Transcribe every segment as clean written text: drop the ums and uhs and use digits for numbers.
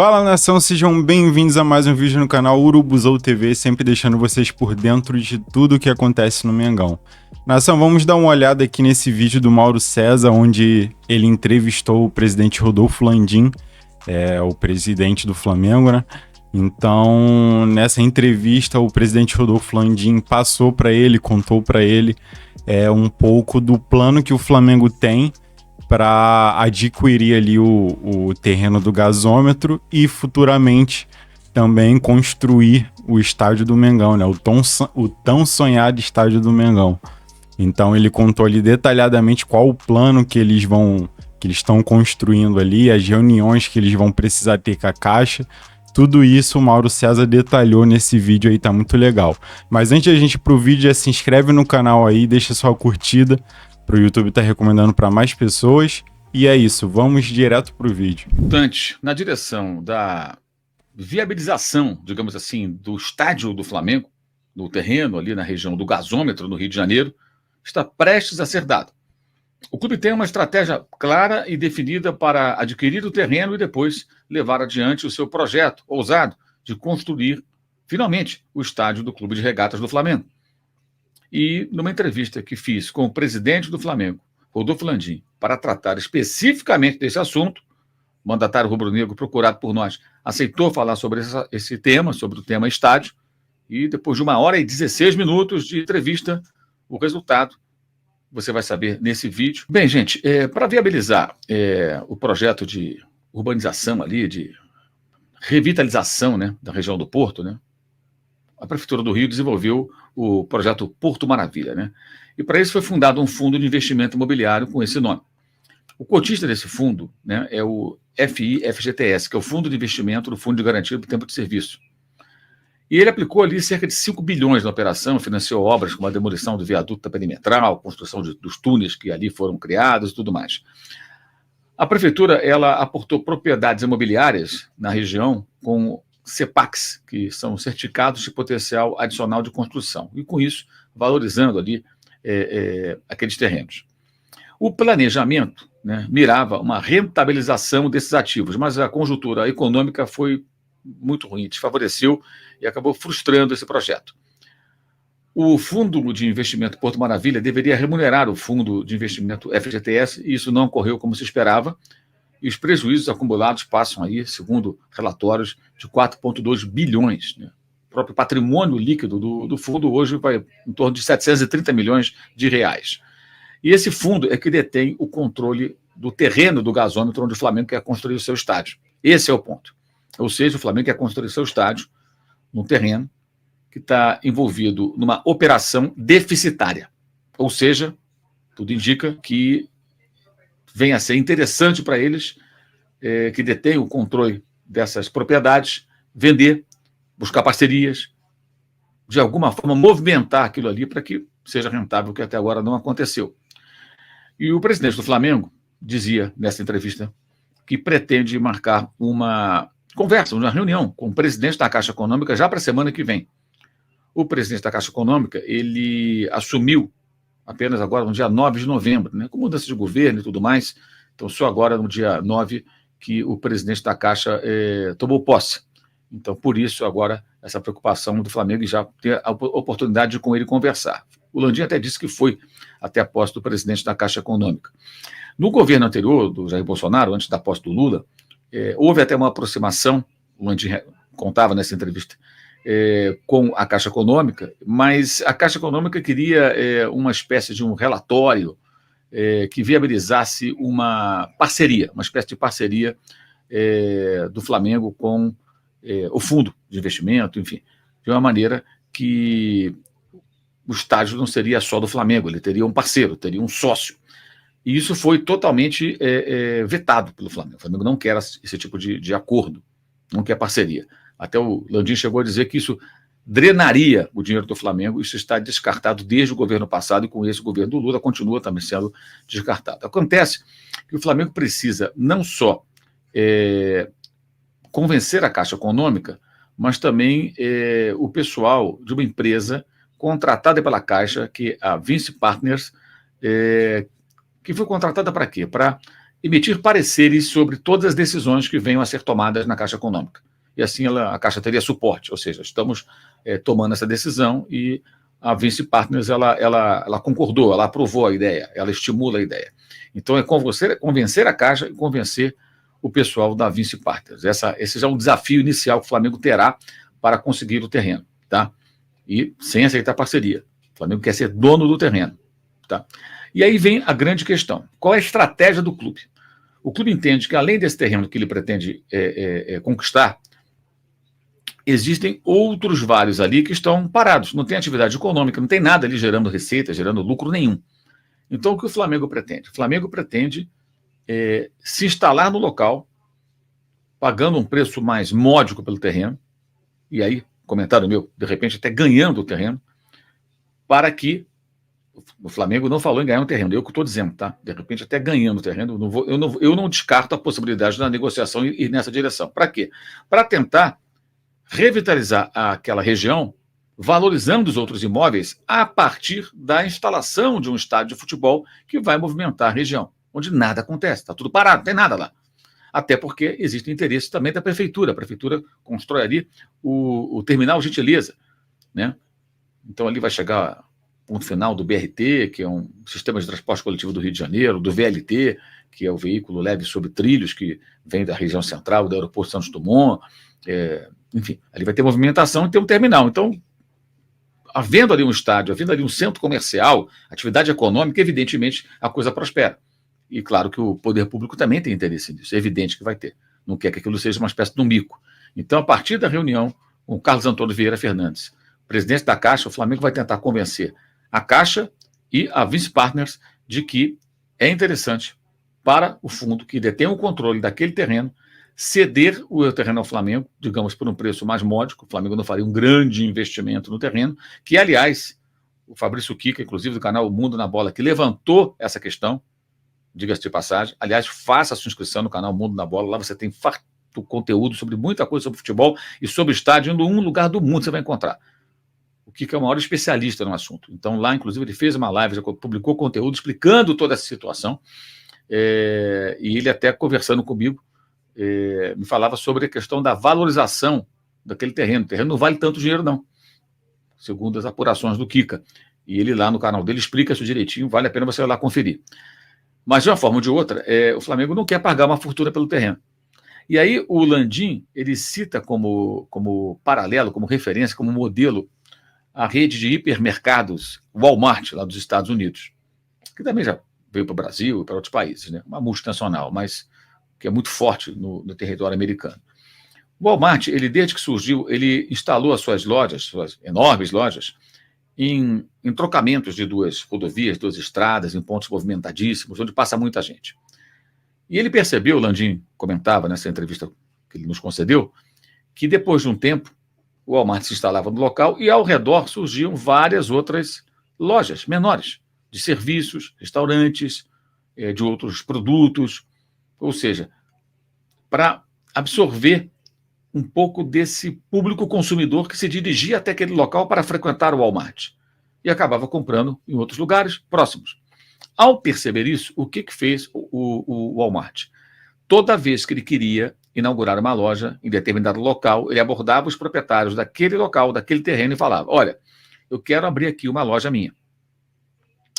Fala, nação, sejam bem-vindos a mais um vídeo no canal Urubuzou TV, sempre deixando vocês por dentro de tudo o que acontece no Mengão. Nação, vamos dar uma olhada aqui nesse vídeo do Mauro César, onde ele entrevistou o presidente Rodolfo Landim, o presidente do Flamengo, né? Então, nessa entrevista, o presidente Rodolfo Landim passou para ele, contou para ele um pouco do plano que o Flamengo tem para adquirir ali o terreno do gasômetro e futuramente também construir o estádio do Mengão, né? O tão sonhado estádio do Mengão. Então ele contou ali detalhadamente qual o plano que eles estão construindo ali, as reuniões que eles vão precisar ter com a Caixa. Tudo isso o Mauro César detalhou nesse vídeo aí, tá muito legal. Mas antes de a gente ir pro vídeo, já se inscreve no canal aí, deixa sua curtida, pro YouTube tá recomendando para mais pessoas. E é isso, vamos direto pro vídeo. Importante, na direção da viabilização, digamos assim, do estádio do Flamengo, do terreno ali na região do gasômetro, no Rio de Janeiro, está prestes a ser dado. O clube tem uma estratégia clara e definida para adquirir o terreno e depois levar adiante o seu projeto ousado de construir, finalmente, o estádio do Clube de Regatas do Flamengo. E numa entrevista que fiz com o presidente do Flamengo, Rodolfo Landim, para tratar especificamente desse assunto, o mandatário rubro-negro procurado por nós aceitou falar sobre esse tema, sobre o tema estádio, e depois de 1h16 de entrevista, o resultado você vai saber nesse vídeo. Bem, gente, para viabilizar o projeto de urbanização ali, de revitalização, né, da região do Porto, né, a Prefeitura do Rio desenvolveu o projeto Porto Maravilha, né? E para isso foi fundado um fundo de investimento imobiliário com esse nome. O cotista desse fundo, né, é o FIFGTS, que é o Fundo de Investimento do Fundo de Garantia do Tempo de Serviço. E ele aplicou ali cerca de 5 bilhões na operação, financiou obras como a demolição do viaduto da perimetral, construção dos túneis que ali foram criados e tudo mais. A Prefeitura, ela aportou propriedades imobiliárias na região com CEPACs, que são certificados de potencial adicional de construção, e com isso valorizando ali aqueles terrenos. O planejamento, né, mirava uma rentabilização desses ativos, mas a conjuntura econômica foi muito ruim, desfavoreceu e acabou frustrando esse projeto. O Fundo de Investimento Porto Maravilha deveria remunerar o Fundo de Investimento FGTS, e isso não ocorreu como se esperava, e os prejuízos acumulados passam aí, segundo relatórios, de 4,2 bilhões. Né? O próprio patrimônio líquido do fundo hoje vai em torno de 730 milhões de reais. E esse fundo é que detém o controle do terreno do gasômetro onde o Flamengo quer construir o seu estádio. Esse é o ponto. Ou seja, o Flamengo quer construir o seu estádio num terreno que está envolvido numa operação deficitária. Ou seja, tudo indica que venha a ser interessante para eles, que detêm o controle dessas propriedades, vender, buscar parcerias, de alguma forma movimentar aquilo ali para que seja rentável, que até agora não aconteceu. E o presidente do Flamengo dizia nessa entrevista que pretende marcar uma conversa, uma reunião com o presidente da Caixa Econômica já para a semana que vem. O presidente da Caixa Econômica, ele assumiu apenas agora no dia 9 de novembro, né, com mudança de governo e tudo mais. Então, só agora, no dia 9, que o presidente da Caixa tomou posse. Então, por isso, agora, essa preocupação do Flamengo, e já ter a oportunidade de com ele conversar. O Landim até disse que foi até a posse do presidente da Caixa Econômica. No governo anterior, do Jair Bolsonaro, antes da posse do Lula, houve até uma aproximação, o Landim contava nessa entrevista, com a Caixa Econômica, mas a Caixa Econômica queria uma espécie de um relatório que viabilizasse uma parceria, uma espécie de parceria do Flamengo com o fundo de investimento, enfim, de uma maneira que o estádio não seria só do Flamengo, ele teria um parceiro, teria um sócio. E isso foi totalmente vetado pelo Flamengo. O Flamengo não quer esse tipo de acordo, não quer parceria. Até o Landim chegou a dizer que isso drenaria o dinheiro do Flamengo. Isso está descartado desde o governo passado, e com esse governo do Lula continua também sendo descartado. Acontece que o Flamengo precisa não só convencer a Caixa Econômica, mas também o pessoal de uma empresa contratada pela Caixa, que é a Vinci Partners, que foi contratada para quê? Para emitir pareceres sobre todas as decisões que venham a ser tomadas na Caixa Econômica. E assim a Caixa teria suporte, ou seja, estamos tomando essa decisão e a Vinci Partners ela concordou, ela aprovou a ideia, ela estimula a ideia. Então é convencer a Caixa e convencer o pessoal da Vinci Partners. Esse já é um desafio inicial que o Flamengo terá para conseguir o terreno, tá? E sem aceitar parceria. O Flamengo quer ser dono do terreno, tá? E aí vem a grande questão. Qual é a estratégia do clube? O clube entende que, além desse terreno que ele pretende conquistar, existem outros vários ali que estão parados. Não tem atividade econômica, não tem nada ali gerando receita, gerando lucro nenhum. Então, o que o Flamengo pretende? O Flamengo pretende se instalar no local, pagando um preço mais módico pelo terreno, e aí, comentário meu, de repente até ganhando o terreno, para que o Flamengo não falou em ganhar um terreno, eu que estou dizendo, tá? De repente até ganhando o terreno, eu não descarto a possibilidade da negociação ir nessa direção. Para quê? Para tentar revitalizar aquela região, valorizando os outros imóveis a partir da instalação de um estádio de futebol que vai movimentar a região, onde nada acontece, está tudo parado, não tem nada lá. Até porque existe interesse também da prefeitura. A prefeitura constrói ali o terminal Gentileza, né? Então ali vai chegar o ponto final do BRT, que é um sistema de transporte coletivo do Rio de Janeiro, do VLT, que é o veículo leve sobre trilhos, que vem da região central, do aeroporto Santos Dumont, enfim, ali vai ter movimentação e ter um terminal. Então, havendo ali um estádio, havendo ali um centro comercial, atividade econômica, evidentemente a coisa prospera. E claro que o poder público também tem interesse nisso, é evidente que vai ter. Não quer que aquilo seja uma espécie de um mico. Então, a partir da reunião com o Carlos Antônio Vieira Fernandes, presidente da Caixa, o Flamengo vai tentar convencer a Caixa e a Vinci Partners de que é interessante para o fundo que detém o controle daquele terreno ceder o terreno ao Flamengo, digamos, por um preço mais módico. O Flamengo não faria um grande investimento no terreno, que, aliás, o Fabrício Kika, inclusive do canal O Mundo na Bola, que levantou essa questão, diga-se de passagem. Aliás, faça a sua inscrição no canal Mundo na Bola, lá você tem farto conteúdo sobre muita coisa sobre futebol e sobre estádio, em um lugar do mundo você vai encontrar. O Kika é o maior especialista no assunto. Então, lá, inclusive, ele fez uma live, já publicou conteúdo explicando toda essa situação, e ele até conversando comigo, me falava sobre a questão da valorização daquele terreno. O terreno não vale tanto dinheiro, não, segundo as apurações do Kika. E ele lá no canal dele explica isso direitinho, vale a pena você ir lá conferir. Mas, de uma forma ou de outra, o Flamengo não quer pagar uma fortuna pelo terreno. E aí o Landim, ele cita como paralelo, como referência, como modelo, a rede de hipermercados Walmart, lá dos Estados Unidos, que também já veio para o Brasil e para outros países, né? Uma multinacional, mas que é muito forte no território americano. O Walmart, ele, desde que surgiu, ele instalou as suas lojas, suas enormes lojas, em trocamentos de duas rodovias, duas estradas, em pontos movimentadíssimos, onde passa muita gente. E ele percebeu, o Landim comentava nessa entrevista que ele nos concedeu, que depois de um tempo, o Walmart se instalava no local e ao redor surgiam várias outras lojas menores, de serviços, restaurantes, de outros produtos, ou seja, para absorver um pouco desse público consumidor que se dirigia até aquele local para frequentar o Walmart e acabava comprando em outros lugares próximos. Ao perceber isso, o que fez o Walmart? Toda vez que ele queria inaugurar uma loja em determinado local, ele abordava os proprietários daquele local, daquele terreno e falava: olha, eu quero abrir aqui uma loja minha,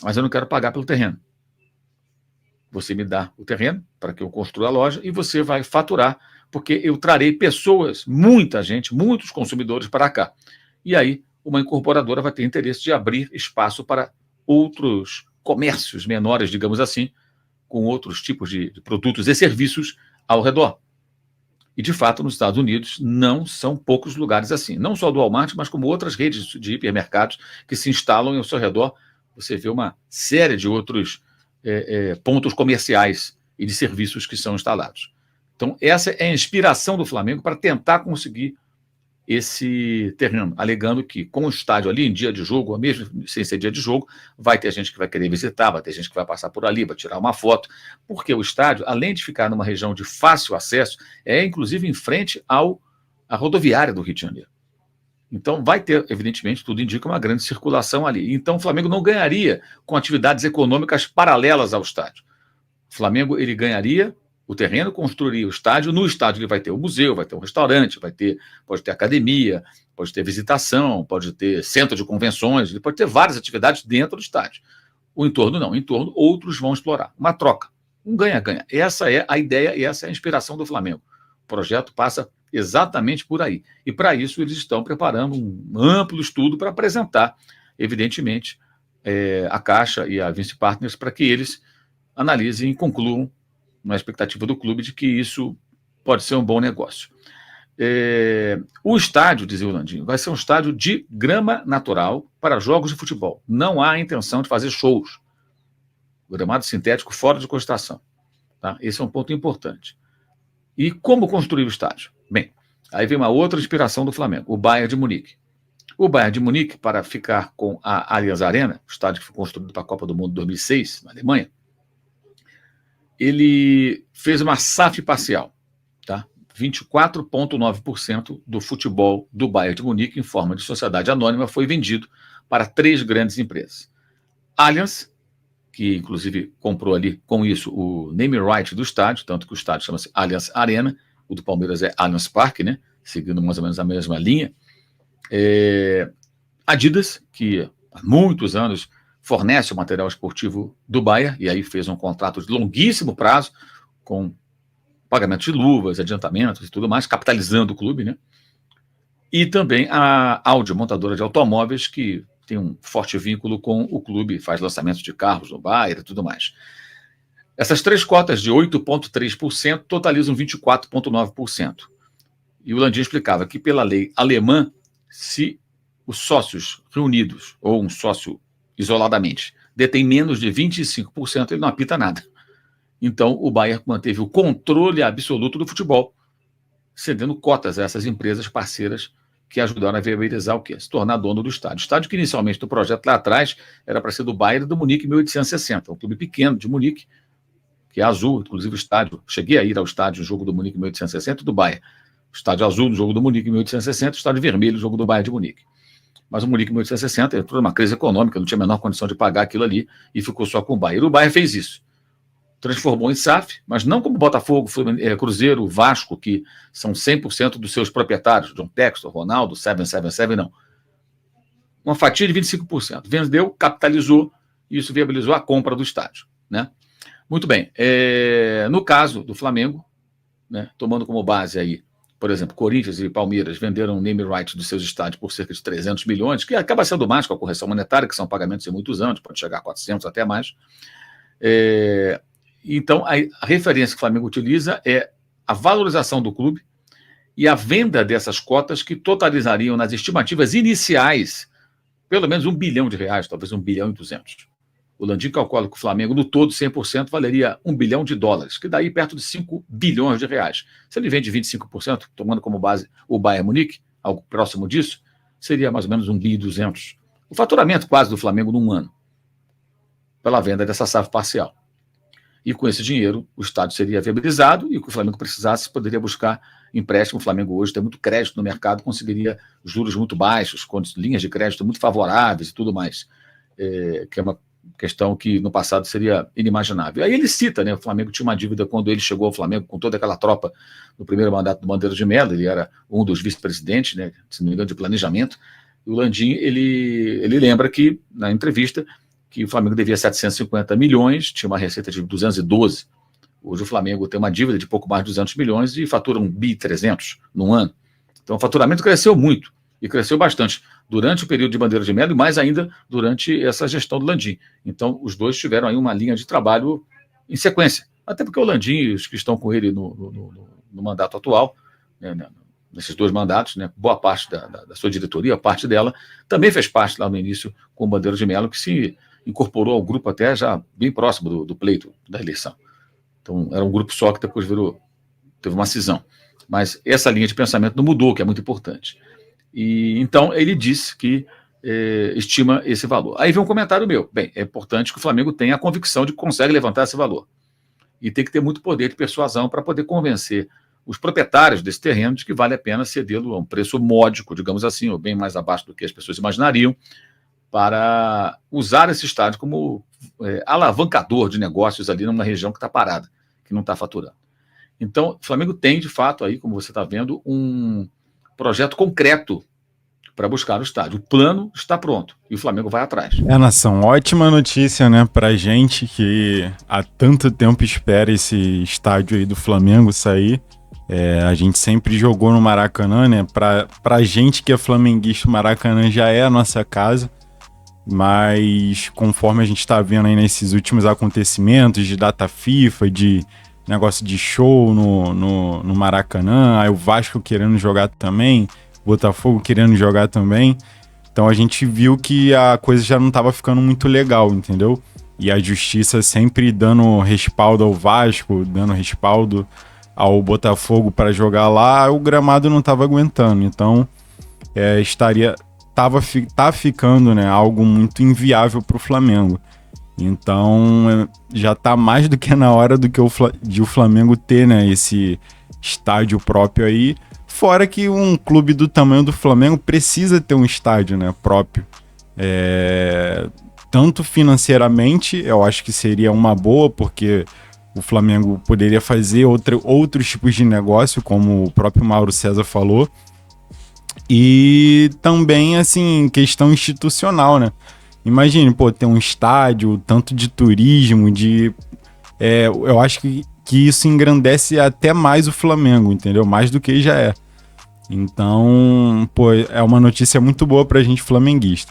mas eu não quero pagar pelo terreno. Você me dá o terreno para que eu construa a loja e você vai faturar, porque eu trarei pessoas, muita gente, muitos consumidores para cá. E aí uma incorporadora vai ter interesse de abrir espaço para outros comércios menores, digamos assim, com outros tipos de produtos e serviços ao redor. E, de fato, nos Estados Unidos não são poucos lugares assim. Não só do Walmart, mas como outras redes de hipermercados que se instalam ao seu redor. Você vê uma série de outros pontos comerciais e de serviços que são instalados. Então, essa é a inspiração do Flamengo para tentar conseguir esse terreno, alegando que com o estádio ali em dia de jogo, ou mesmo sem ser dia de jogo, vai ter gente que vai querer visitar, vai ter gente que vai passar por ali, vai tirar uma foto, porque o estádio, além de ficar numa região de fácil acesso, é inclusive em frente à rodoviária do Rio de Janeiro. Então vai ter, evidentemente, tudo indica uma grande circulação ali. Então o Flamengo não ganharia com atividades econômicas paralelas ao estádio. O Flamengo ele ganharia o terreno, construiria o estádio. No estádio ele vai ter o museu, vai ter um restaurante, pode ter academia, pode ter visitação, pode ter centro de convenções, ele pode ter várias atividades dentro do estádio. O entorno não, o entorno outros vão explorar. Uma troca, um ganha-ganha. Essa é a ideia e essa é a inspiração do Flamengo. O projeto passa exatamente por aí. E para isso eles estão preparando um amplo estudo para apresentar, evidentemente, a Caixa e a Vinci Partners para que eles analisem e concluam na expectativa do clube de que isso pode ser um bom negócio. O estádio, dizia o Landim, vai ser um estádio de grama natural para jogos de futebol. Não há intenção de fazer shows. Gramado sintético fora de concentração. Tá? Esse é um ponto importante. E como construir o estádio? Bem, aí vem uma outra inspiração do Flamengo, o Bayern de Munique. O Bayern de Munique, para ficar com a Allianz Arena, o estádio que foi construído para a Copa do Mundo 2006, na Alemanha, ele fez uma SAF parcial, tá? 24,9% do futebol do Bayern de Munique, em forma de sociedade anônima, foi vendido para 3 grandes empresas. Allianz, que inclusive comprou ali com isso o name right do estádio, tanto que o estádio chama-se Allianz Arena, o do Palmeiras é Allianz Parque, né? Seguindo mais ou menos a mesma linha. Adidas, que há muitos anos fornece o material esportivo do Bayern, e aí fez um contrato de longuíssimo prazo, com pagamento de luvas, adiantamentos e tudo mais, capitalizando o clube, né? E também a Audi, montadora de automóveis, que tem um forte vínculo com o clube, faz lançamentos de carros no Bayern e tudo mais. Essas 3 cotas de 8,3% totalizam 24,9%. E o Landim explicava que, pela lei alemã, se os sócios reunidos, ou um sócio isoladamente, detém menos de 25%, ele não apita nada. Então, o Bayern manteve o controle absoluto do futebol, cedendo cotas a essas empresas parceiras que ajudaram a viabilizar o quê? Se tornar dono do estádio. O estádio que inicialmente do projeto lá atrás era para ser do Bayern do Munique em 1860, um clube pequeno de Munique, que é azul, inclusive o estádio, cheguei a ir ao estádio, o jogo do Munique em 1860 e do Bayern. O estádio azul no jogo do Munique em 1860, o estádio vermelho no jogo do Bayern de Munique. Mas o Munique em 1860 entrou numa crise econômica, não tinha a menor condição de pagar aquilo ali e ficou só com o Bayern. O Bayern fez isso. Transformou em SAF, mas não como Botafogo, Cruzeiro, Vasco, que são 100% dos seus proprietários, John Textor, Ronaldo, 777, não. Uma fatia de 25%. Vendeu, capitalizou, e isso viabilizou a compra do estádio, né? Muito bem. No caso do Flamengo, né, tomando como base aí, por exemplo, Corinthians e Palmeiras venderam o name right dos seus estádios por cerca de 300 milhões, que acaba sendo mais com a correção monetária, que são pagamentos de muitos anos, pode chegar a 400 até mais. Então, a referência que o Flamengo utiliza é a valorização do clube e a venda dessas cotas que totalizariam nas estimativas iniciais pelo menos R$1 bilhão, talvez R$1,2 bilhão. O Landim calcula que o Flamengo, no todo, 100%, valeria US$1 bilhão, que daí perto de R$5 bilhões. Se ele vende 25%, tomando como base o Bayern Munique, algo próximo disso, seria mais ou menos R$1,2 bilhão. O faturamento quase do Flamengo num ano, pela venda dessa SAF parcial. E com esse dinheiro, o estádio seria viabilizado e o que o Flamengo precisasse poderia buscar empréstimo. O Flamengo hoje tem muito crédito no mercado, conseguiria juros muito baixos, com linhas de crédito muito favoráveis e tudo mais, que é uma questão que no passado seria inimaginável. Aí ele cita, né, o Flamengo tinha uma dívida quando ele chegou ao Flamengo com toda aquela tropa no primeiro mandato do Bandeira de Mello, ele era um dos vice-presidentes, né, se não me engano, de planejamento, e o Landim, ele lembra que, na entrevista, que o Flamengo devia 750 milhões, tinha uma receita de 212. Hoje o Flamengo tem uma dívida de pouco mais de 200 milhões e fatura R$1,3 bilhão num ano. Então o faturamento cresceu muito, e cresceu bastante durante o período de Bandeira de Mello e mais ainda durante essa gestão do Landim. Então os dois tiveram aí uma linha de trabalho em sequência. Até porque o Landim e os que estão com ele no mandato atual, né, nesses 2 mandatos, né, boa parte da sua diretoria, parte dela, também fez parte lá no início com o Bandeira de Mello, que se incorporou ao grupo até já bem próximo do pleito da eleição. Então, era um grupo só que depois teve uma cisão. Mas essa linha de pensamento não mudou, que é muito importante. E então, ele disse que estima esse valor. Aí vem um comentário meu. Bem, é importante que o Flamengo tenha a convicção de que consegue levantar esse valor. E tem que ter muito poder de persuasão para poder convencer os proprietários desse terreno de que vale a pena cedê-lo a um preço módico, digamos assim, ou bem mais abaixo do que as pessoas imaginariam, para usar esse estádio como alavancador de negócios ali numa região que está parada, que não está faturando. Então, o Flamengo tem, de fato, aí, como você está vendo, um projeto concreto para buscar o estádio. O plano está pronto e o Flamengo vai atrás. Nação, ótima notícia, né, pra gente que há tanto tempo espera esse estádio aí do Flamengo sair. A gente sempre jogou no Maracanã, né? Pra gente que é flamenguista, o Maracanã já é a nossa casa. Mas conforme a gente tá vendo aí nesses últimos acontecimentos de data FIFA, de negócio de show no Maracanã, aí o Vasco querendo jogar também, Botafogo querendo jogar também. Então a gente viu que a coisa já não tava ficando muito legal, entendeu? E a justiça sempre dando respaldo ao Vasco, dando respaldo ao Botafogo para jogar lá, o gramado não tava aguentando. Então tá ficando, né, algo muito inviável pro Flamengo. Então já tá mais do que na hora de o Flamengo ter, né, esse estádio próprio aí. Fora que um clube do tamanho do Flamengo precisa ter um estádio, né, próprio. Tanto financeiramente, eu acho que seria uma boa, porque o Flamengo poderia fazer outros tipos de negócio, como o próprio Mauro César falou. E também, assim, questão institucional, né? Imagine, ter um estádio, tanto de turismo, eu acho que isso engrandece até mais o Flamengo, entendeu? Mais do que já é. Então, é uma notícia muito boa pra gente flamenguista.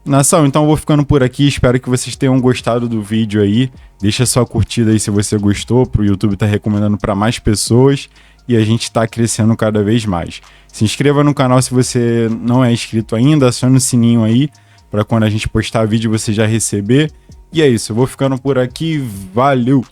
Nação, então eu vou ficando por aqui, espero que vocês tenham gostado do vídeo aí. Deixa sua curtida aí se você gostou, pro YouTube tá recomendando para mais pessoas e a gente tá crescendo cada vez mais. Se inscreva no canal se você não é inscrito ainda, acione o sininho aí, para quando a gente postar vídeo você já receber. E é isso, eu vou ficando por aqui, valeu!